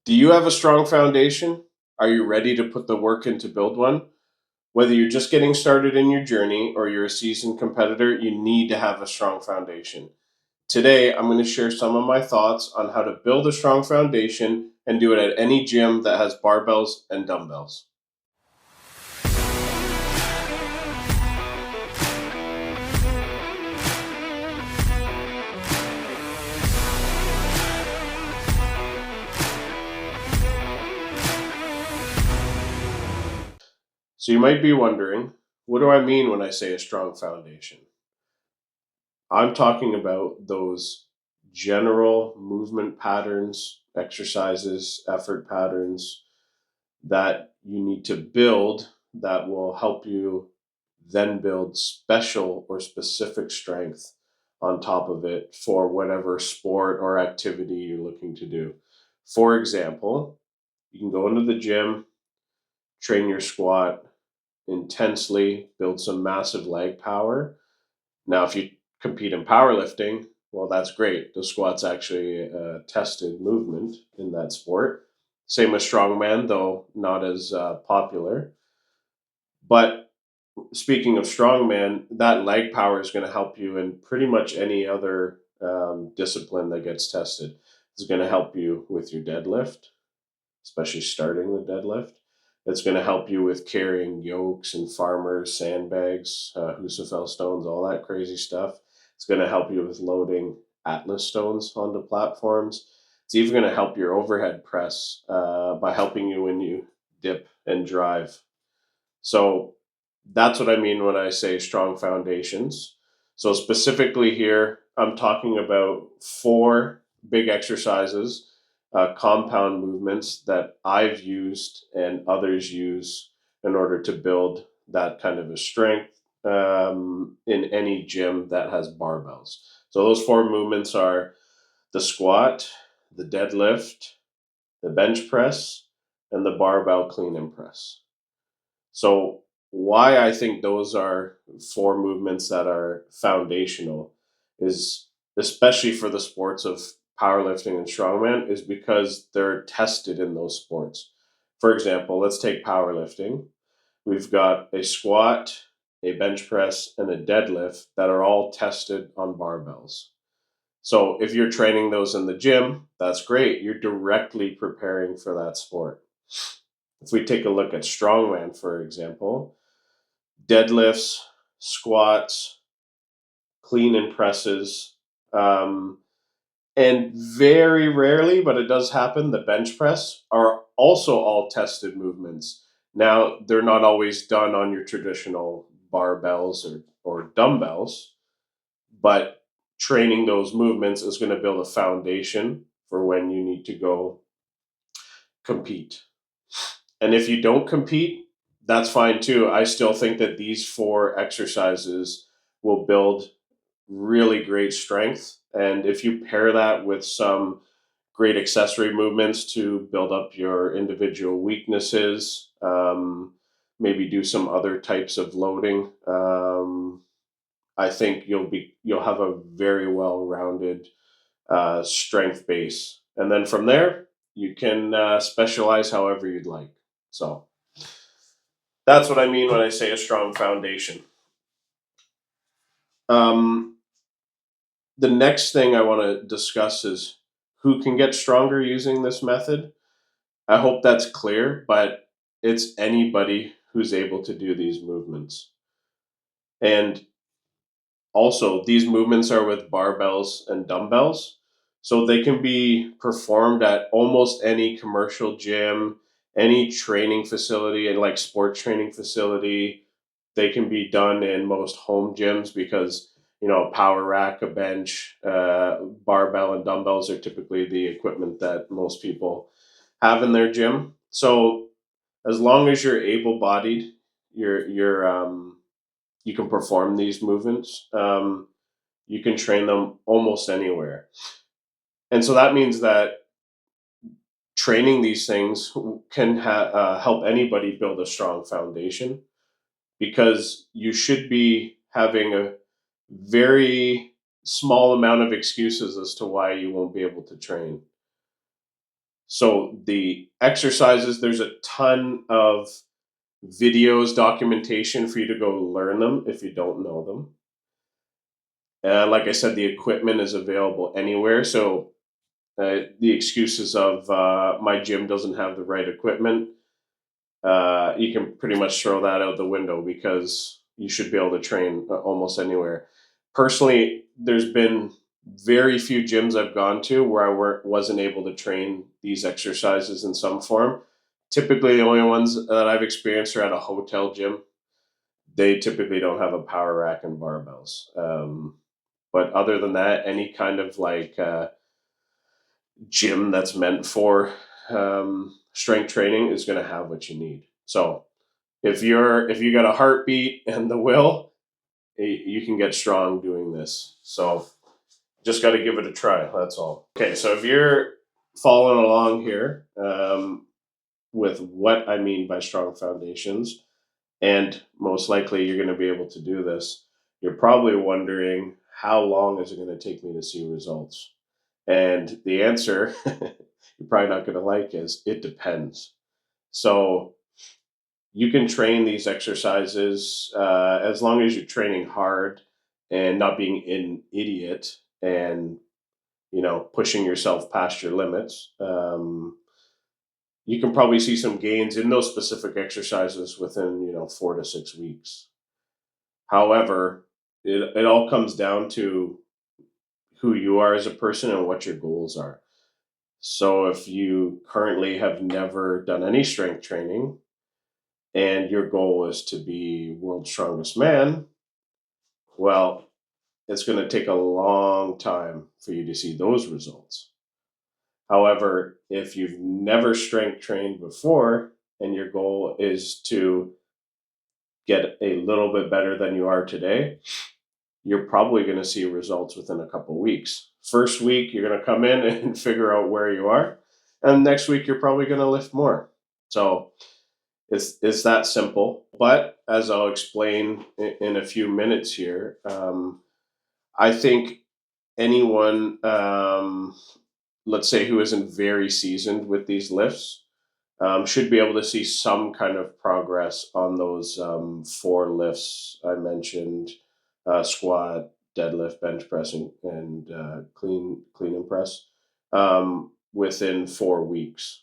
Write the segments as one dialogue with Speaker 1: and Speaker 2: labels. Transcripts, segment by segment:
Speaker 1: Do you have a strong foundation? Are you ready to put the work in to build one? Whether you're just getting started in your journey or you're a seasoned competitor, you need to have a strong foundation. Today, I'm going to share some of my thoughts on how to build a strong foundation and do it at any gym that has barbells and dumbbells. So, you might be wondering, what do I mean when I say a strong foundation? I'm talking about those general movement patterns, exercises, effort patterns that you need to build that will help you then build special or specific strength on top of it for whatever sport or activity you're looking to do. For example, you can go into the gym, train your squat intensely, build some massive leg power. Now, if you compete in powerlifting, well, that's great. The squat's actually a tested movement in that sport. Same with strongman, though not as popular. But speaking of strongman, that leg power is going to help you in pretty much any other discipline that gets tested. It's going to help you with your deadlift, especially starting the deadlift. It's going to help you with carrying yokes and farmers, sandbags, Husafel stones, all that crazy stuff. It's going to help you with loading Atlas stones onto platforms. It's even going to help your overhead press by helping you when you dip and drive. So that's what I mean when I say strong foundations. So specifically here, I'm talking about four big exercises, compound movements that I've used and others use in order to build that kind of a strength in any gym that has barbells. So those four movements are the squat, the deadlift, the bench press, and the barbell clean and press. So, why I think those are four movements that are foundational is, especially for the sports of powerlifting and strongman, is because they're tested in those sports. For example, let's take powerlifting. We've got a squat, a bench press, and a deadlift that are all tested on barbells. So, if you're training those in the gym, that's great. You're directly preparing for that sport. If we take a look at strongman, for example, deadlifts, squats, clean and presses, um, and very rarely, but it does happen, the bench press are also all tested movements. Now, they're not always done on your traditional barbells or dumbbells, but training those movements is going to build a foundation for when you need to go compete. And if you don't compete, that's fine too. I still think that these four exercises will build really great strength. And if you pair that with some great accessory movements to build up your individual weaknesses, maybe do some other types of loading, I think you'll have a very well rounded strength base. And then from there, you can specialize however you'd like. So that's what I mean when I say a strong foundation. Um, the next thing I want to discuss is who can get stronger using this method. I hope that's clear, but it's anybody who's able to do these movements. And also, these movements are with barbells and dumbbells. So they can be performed at almost any commercial gym, any training facility, and like sports training facility. They can be done in most home gyms because, a power rack, a bench, barbell, and dumbbells are typically the equipment that most people have in their gym. So as long as you're able bodied, you can perform these movements. You can train them almost anywhere. And so that means that training these things can help anybody build a strong foundation because you should be having a very small amount of excuses as to why you won't be able to train. So the exercises, there's a ton of videos, documentation for you to go learn them if you don't know them. Like I said, the equipment is available anywhere. So the excuses of my gym doesn't have the right equipment, you can pretty much throw that out the window because you should be able to train almost anywhere. Personally, there's been very few gyms I've gone to where wasn't able to train these exercises in some form. Typically, the only ones that I've experienced are at a hotel gym. They typically don't have a power rack and barbells. But other than that, any kind of like gym that's meant for strength training is going to have what you need. So if you got a heartbeat and the will, you can get strong doing this. So just got to give it a try. That's all. Okay, so if you're following along here with what I mean by strong foundations, and most likely you're going to be able to do this, you're probably wondering how long is it going to take me to see results? And the answer you're probably not going to like is it depends. So you can train these exercises as long as you're training hard and not being an idiot and pushing yourself past your limits. You can probably see some gains in those specific exercises within 4 to 6 weeks. However, it all comes down to who you are as a person and what your goals are. So if you currently have never done any strength training and your goal is to be world's strongest man, well, it's going to take a long time for you to see those results. However, if you've never strength trained before and your goal is to get a little bit better than you are today, you're probably going to see results within a couple weeks. First week, you're going to come in and figure out where you are. And next week, you're probably going to lift more. So it's that simple. But as I'll explain in a few minutes here, I think anyone, let's say, who isn't very seasoned with these lifts, should be able to see some kind of progress on those four lifts I mentioned: squat, deadlift, bench press, and clean and press within 4 weeks.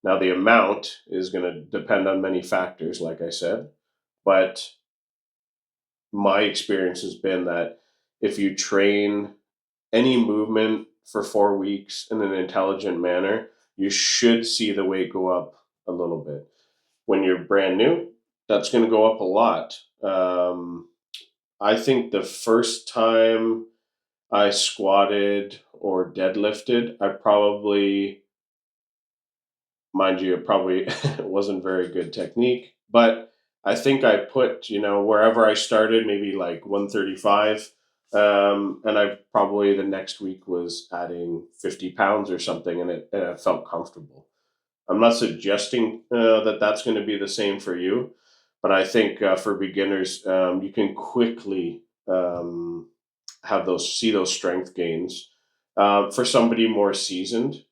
Speaker 1: Now, the amount is going to depend on many factors, like I said, but my experience has been that if you train any movement for 4 weeks in an intelligent manner, you should see the weight go up a little bit. When you're brand new, that's going to go up a lot. I think the first time I squatted or deadlifted, I probably, mind you, it probably wasn't very good technique, but I think I put, wherever I started, maybe like 135. And I probably the next week was adding 50 pounds or something, and it felt comfortable. I'm not suggesting that that's going to be the same for you, but I think for beginners, you can quickly have those strength gains. For somebody more seasoned,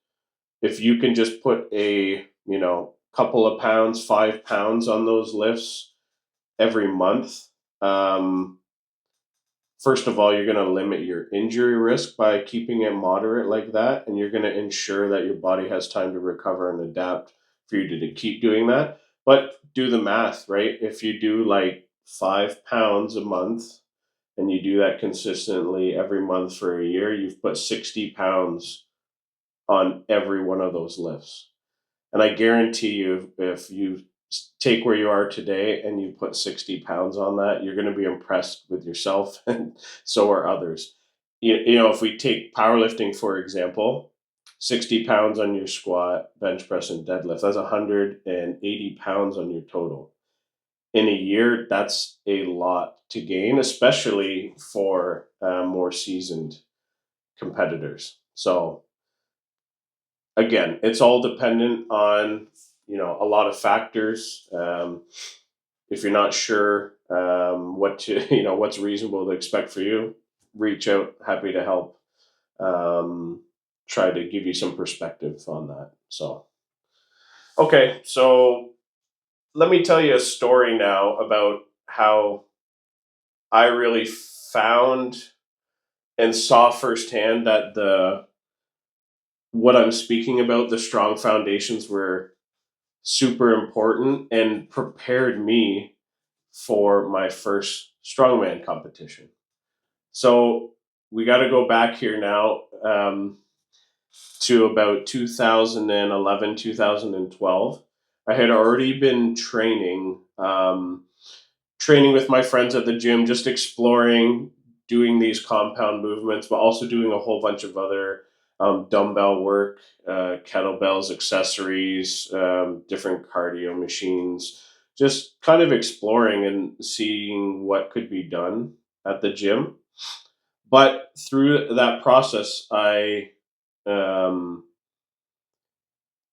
Speaker 1: if you can just put a couple of pounds, 5 pounds on those lifts every month, um, first of all, you're going to limit your injury risk by keeping it moderate like that, and you're going to ensure that your body has time to recover and adapt for you to keep doing that. But do the math, right? If you do like 5 pounds a month and you do that consistently every month for a year, you've put 60 pounds on every one of those lifts. And I guarantee you, if you take where you are today and you put 60 pounds on that, you're going to be impressed with yourself, and so are others. If we take powerlifting, for example, 60 pounds on your squat, bench press, and deadlift, that's 180 pounds on your total. In a year, that's a lot to gain, especially for more seasoned competitors. So, again, it's all dependent on a lot of factors. If you're not sure what to what's reasonable to expect for you, reach out. Happy to help. Um, try to give you some perspective on that. So, okay, so let me tell you a story now about how I really found and saw firsthand that the what I'm speaking about, the strong foundations, were super important and prepared me for my first strongman competition. So we got to go back here now, to about 2011, 2012. I had already been training with my friends at the gym, just exploring, doing these compound movements, but also doing a whole bunch of other dumbbell work, kettlebells, accessories, different cardio machines, just kind of exploring and seeing what could be done at the gym. But through that process, um,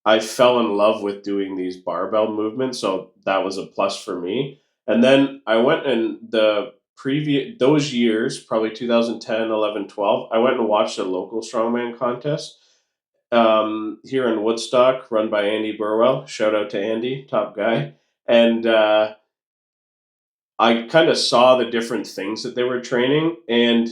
Speaker 1: I fell in love with doing these barbell movements, so that was a plus for me. And then I went in the previous those years, probably 2010, 11, 12. I went and watched a local strongman contest here in Woodstock, run by Andy Burwell. Shout out to Andy, top guy. And I kind of saw the different things that they were training, and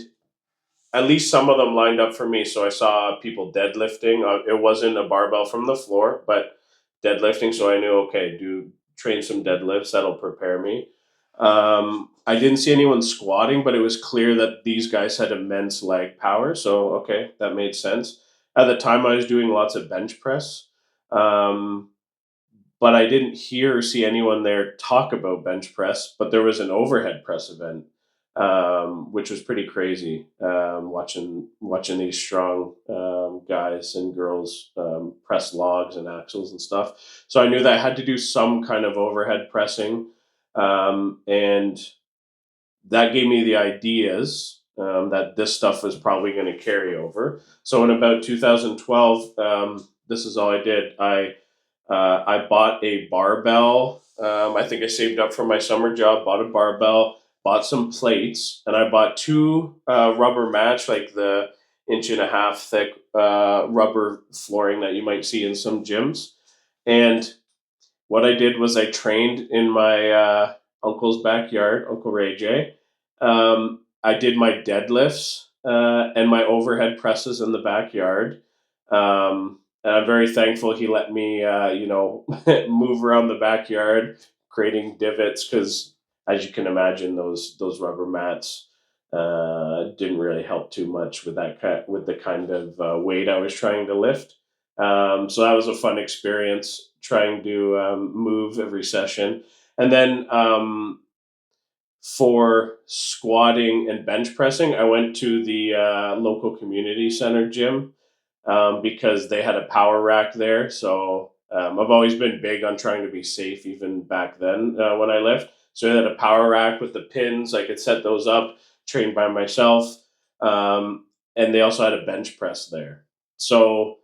Speaker 1: at least some of them lined up for me. So I saw people deadlifting. It wasn't a barbell from the floor, but deadlifting. So I knew, okay, do train some deadlifts. That'll prepare me. I didn't see anyone squatting, but it was clear that these guys had immense leg power. So, okay, that made sense. At the time, I was doing lots of bench press. Um, but I didn't hear or see anyone there talk about bench press. But there was an overhead press event, which was pretty crazy. Watching these strong guys and girls press logs and axles and stuff. So I knew that I had to do some kind of overhead pressing, and that gave me the ideas that this stuff was probably going to carry over. So in about 2012, this is all I did. I bought a barbell. I think I saved up for my summer job, bought a barbell, bought some plates, and I bought two rubber mats, like the inch and a half thick rubber flooring that you might see in some gyms. And what I did was I trained in my uncle's backyard, Uncle Ray J. I did my deadlifts and my overhead presses in the backyard. And I'm very thankful he let me, move around the backyard, creating divots because, as you can imagine, those rubber mats didn't really help too much with with the kind of weight I was trying to lift. So that was a fun experience trying to move every session. And then for squatting and bench pressing, I went to the local community center gym because they had a power rack there. So I've always been big on trying to be safe, even back then when I lift. So they had a power rack with the pins. I could set those up, train by myself. Um, and they also had a bench press there. So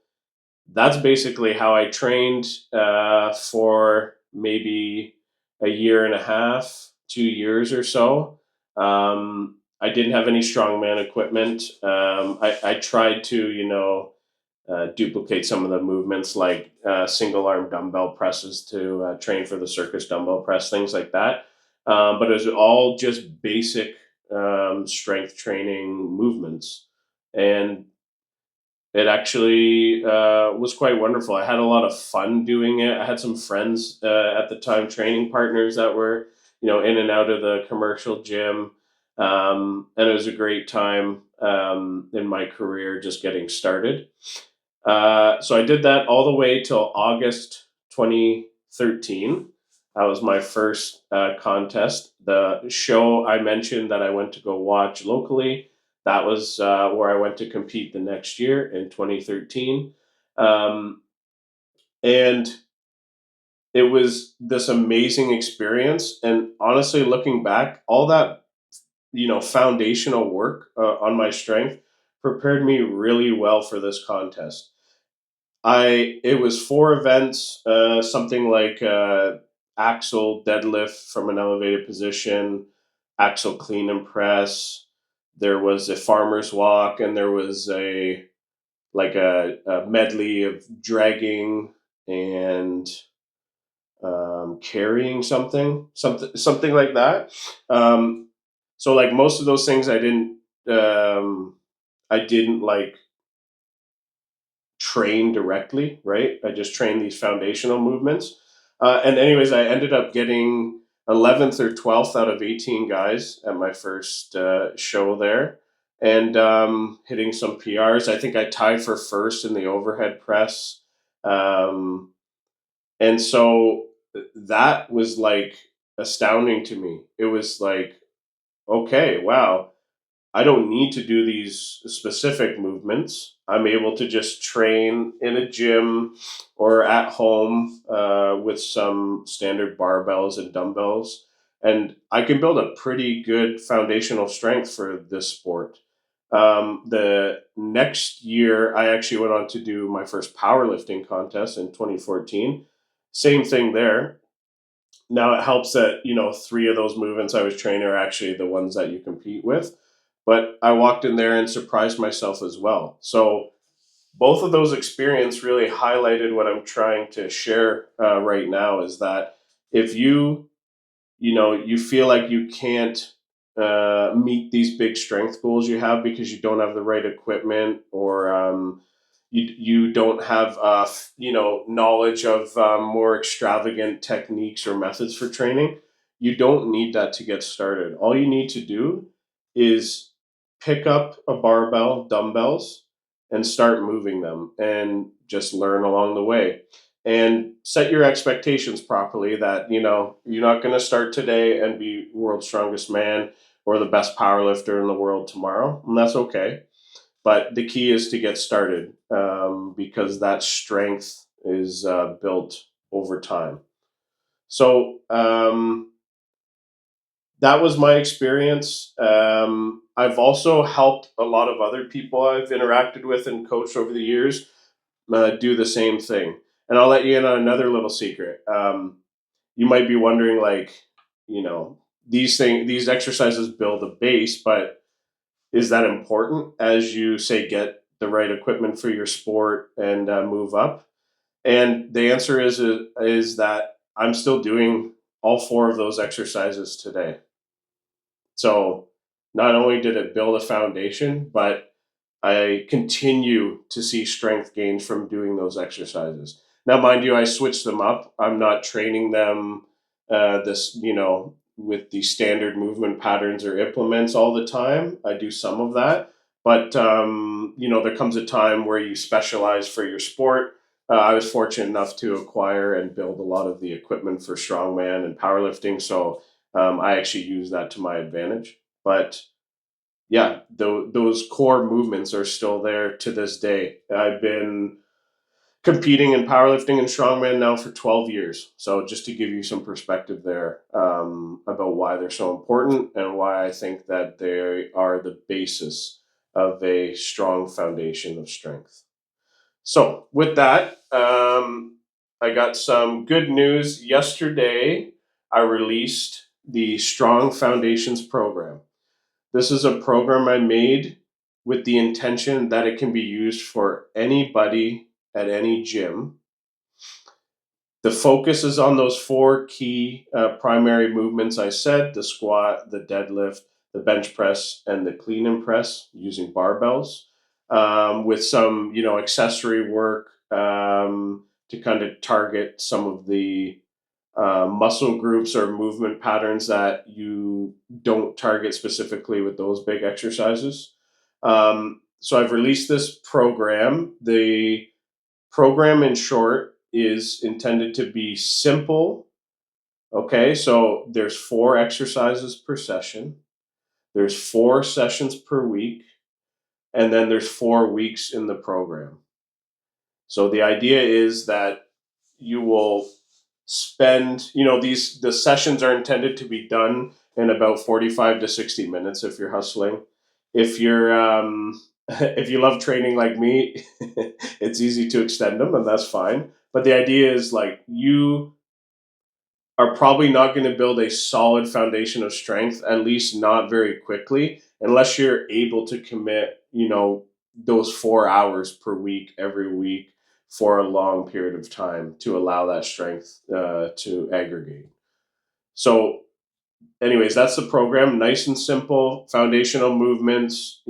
Speaker 1: that's basically how I trained for maybe a year and a half, 2 years or so. I didn't have any strongman equipment. I tried to, duplicate some of the movements like single arm dumbbell presses to train for the circus dumbbell press, things like that. But it was all just basic strength training movements. And it actually was quite wonderful. I had a lot of fun doing it. I had some friends at the time, training partners that were, in and out of the commercial gym, and it was a great time in my career just getting started. So I did that all the way till August 2013. That was my first contest. The show I mentioned that I went to go watch locally, that was where I went to compete the next year in 2013. Um, and it was this amazing experience. And honestly, looking back, all that, foundational work on my strength prepared me really well for this contest. It was four events, something like axle deadlift from an elevated position, axle clean and press. There was a farmer's walk, and there was a like a medley of dragging and carrying something like that. Um, so like most of those things um, I didn't like train directly, right? I just trained these foundational movements. And anyways, I ended up getting 11th or 12th out of 18 guys at my first show there, and hitting some PRs. I think I tied for first in the overhead press. Um, and so that was like astounding to me. It was like, okay, wow, I don't need to do these specific movements. I'm able to just train in a gym or at home with some standard barbells and dumbbells. And I can build a pretty good foundational strength for this sport. The next year, I actually went on to do my first powerlifting contest in 2014. Same thing there. Now it helps that, three of those movements I was training are actually the ones that you compete with. But I walked in there and surprised myself as well. So both of those experiences really highlighted what I'm trying to share right now is that if you feel like you can't meet these big strength goals you have because you don't have the right equipment, or you don't have knowledge of more extravagant techniques or methods for training. You don't need that to get started. All you need to do is pick up a barbell, dumbbells, and start moving them, and just learn along the way, and set your expectations properly, that you're not going to start today and be world's strongest man or the best power lifter in the world tomorrow, and that's okay. But the key is to get started, because that strength is built over time. So that was my experience. I've also helped a lot of other people I've interacted with and coached over the years do the same thing. And I'll let you in on another little secret. You might be wondering, like, these exercises build a base, but is that important as you say get the right equipment for your sport and move up? And the answer is that I'm still doing all four of those exercises today. So not only did it build a foundation, but I continue to see strength gains from doing those exercises. Now, mind you, I switch them up. I'm not training them with the standard movement patterns or implements all the time. I do some of that, but there comes a time where you specialize for your sport. I was fortunate enough to acquire and build a lot of the equipment for strongman and powerlifting, so I actually use that to my advantage. But yeah, those core movements are still there to this day. I've been competing in powerlifting and strongman now for 12 years. So just to give you some perspective there, about why they're so important and why I think that they are the basis of a strong foundation of strength. So with that, I got some good news. Yesterday, I released the Strong Foundations program. This is a program I made with the intention that it can be used for anybody at any gym. The focus is on those four key primary movements I said: the squat, the deadlift, the bench press, and the clean and press using barbells, with some accessory work to kind of target some of the muscle groups or movement patterns that you don't target specifically with those big exercises. So I've released this program. The program, in short, is intended to be simple. Okay, so there's four exercises per session, there's four sessions per week, and then there's 4 weeks in the program. So the idea is that you will spend, the sessions are intended to be done in about 45 to 60 minutes if you're hustling. If you're if you love training like me, it's easy to extend them, and that's fine. But the idea is, like, you are probably not going to build a solid foundation of strength, at least not very quickly, unless you're able to commit, those 4 hours per week, every week, for a long period of time to allow that strength to aggregate. So anyways, that's the program. Nice and simple, foundational movements.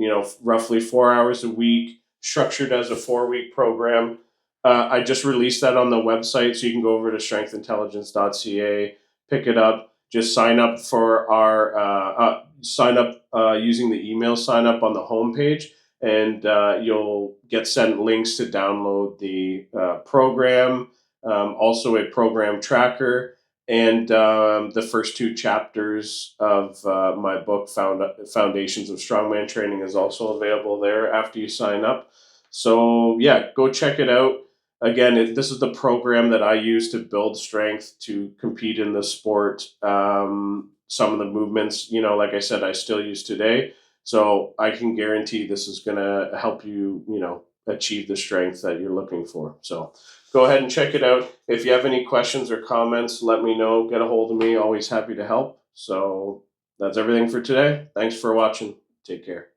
Speaker 1: Roughly 4 hours a week, structured as a 4 week program. I just released that on the website, so you can go over to strengthintelligence.ca, pick it up. Just sign up for our sign up using the email sign up on the homepage, and you'll get sent links to download the program. Also, a program tracker and the first two chapters of my book, Foundations of Strongman Training, is also available there after you sign up. So, yeah, go check it out. Again, this is the program that I use to build strength to compete in the sport. Some of the movements, like I said, I still use today. So I can guarantee this is going to help you, achieve the strength that you're looking for. So go ahead and check it out. If you have any questions or comments, let me know. Get a hold of me. Always happy to help. So that's everything for today. Thanks for watching. Take care.